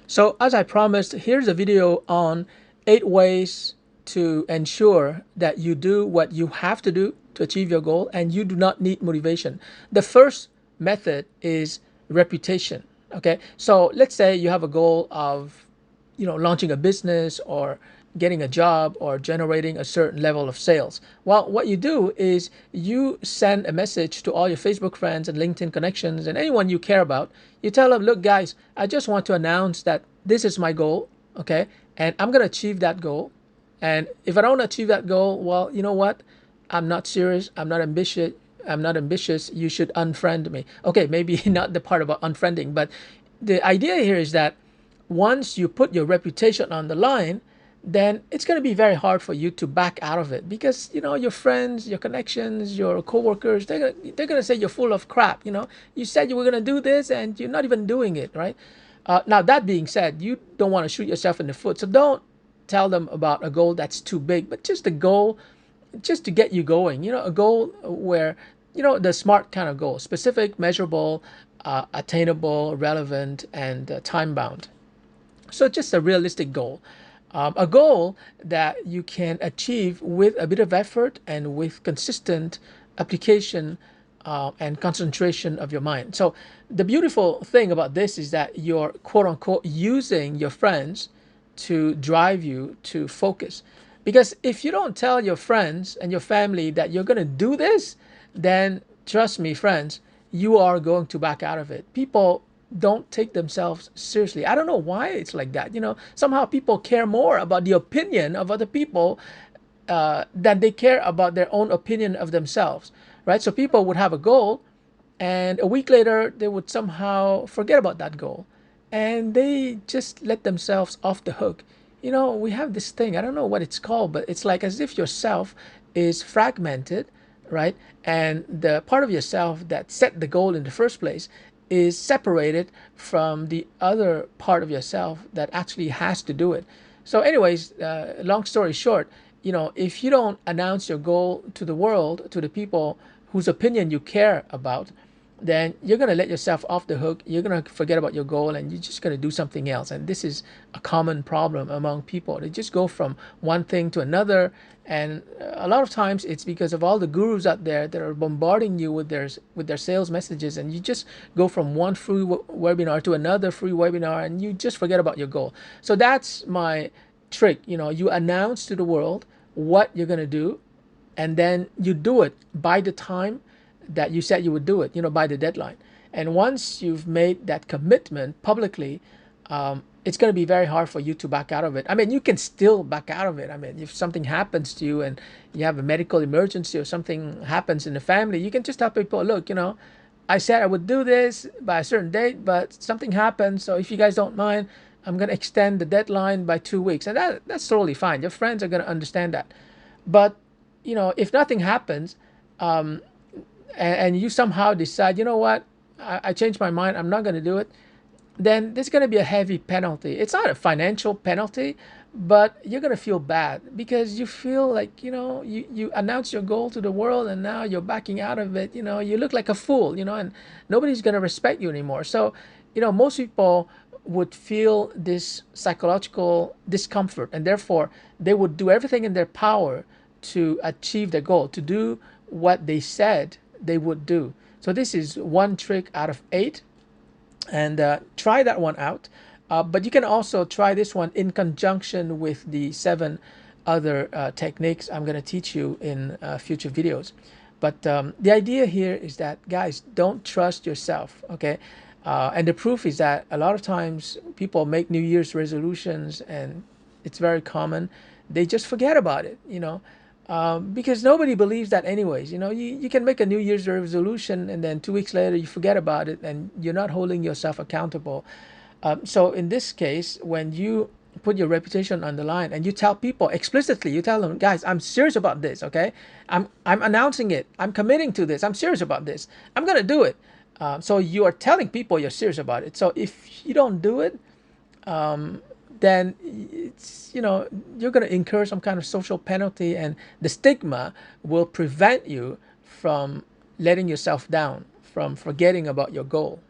So as I promised, here's a video on 8 ways to ensure that you do what you have to do to achieve your goal and you do not need motivation. The first method is reputation. Okay, so let's say you have a goal of launching a business or getting a job or generating a certain level of sales. Well, what you do is you send a message to all your Facebook friends and LinkedIn connections and anyone you care about. You tell them, look, guys, I just want to announce that this is my goal, okay? And I'm going to achieve that goal. And if I don't achieve that goal, well, you know what? I'm not serious. I'm not ambitious. I'm not ambitious. You should unfriend me. Okay, maybe not the part about unfriending, but the idea here is that once you put your reputation on the line, then it's going to be very hard for you to back out of it because your friends, your connections, your coworkers, they're going to say you're full of crap. You said you were going to do this and you're not even doing it, right? Now that being said, you don't want to shoot yourself in the foot, so don't tell them about a goal that's too big, but just a goal just to get you going. A goal where the smart kind of goal: specific, measurable, attainable, relevant, and time bound. So just a realistic goal, a goal that you can achieve with a bit of effort and with consistent application and concentration of your mind. So the beautiful thing about this is that you're quote unquote using your friends to drive you to focus. Because if you don't tell your friends and your family that you're going to do this, then trust me, friends, you are going to back out of it. People don't take themselves seriously. I don't know why it's like that. Somehow people care more about the opinion of other people than they care about their own opinion of themselves, right? So people would have a goal, and a week later they would somehow forget about that goal, and they just let themselves off the hook. We have this thing. I don't know what it's called, but it's like as if yourself is fragmented, right? And the part of yourself that set the goal in the first place is separated from the other part of yourself that actually has to do it. So anyways, long story short, if you don't announce your goal to the world, to the people whose opinion you care about, then you're going to let yourself off the hook. You're going to forget about your goal and you're just going to do something else. And this is a common problem among people. They just go from one thing to another. And a lot of times it's because of all the gurus out there that are bombarding you with their sales messages. And you just go from one free webinar to another free webinar and you just forget about your goal. So that's my trick. You announce to the world what you're going to do, and then you do it by the time that you said you would do it, by the deadline. And once you've made that commitment publicly, it's going to be very hard for you to back out of it. I mean, you can still back out of it. I mean, if something happens to you and you have a medical emergency or something happens in the family, you can just tell people, look, I said I would do this by a certain date, but something happened. So if you guys don't mind, I'm going to extend the deadline by 2 weeks. And that's totally fine. Your friends are going to understand that. But, if nothing happens, and you somehow decide, you know what, I changed my mind, I'm not going to do it, then there's going to be a heavy penalty. It's not a financial penalty, but you're going to feel bad because you feel like, you announce your goal to the world and now you're backing out of it. You look like a fool, and nobody's going to respect you anymore. So, most people would feel this psychological discomfort, and therefore they would do everything in their power to achieve their goal, to do what they said they would do. So this is one trick out of 8, and try that one out. But you can also try this one in conjunction with the 7 other techniques I'm going to teach you in future videos. But the idea here is that, guys, don't trust yourself, okay? And the proof is that a lot of times people make New Year's resolutions, and it's very common. They just forget about it, because nobody believes that anyways. You can make a New Year's resolution and then 2 weeks later you forget about it and you're not holding yourself accountable. So in this case, when you put your reputation on the line and you tell people explicitly, you tell them, guys, I'm serious about this, okay? I'm announcing it. I'm committing to this. I'm serious about this. I'm going to do it. So you are telling people you're serious about it. So if you don't do it, then it's, you're going to incur some kind of social penalty, and the stigma will prevent you from letting yourself down, from forgetting about your goal.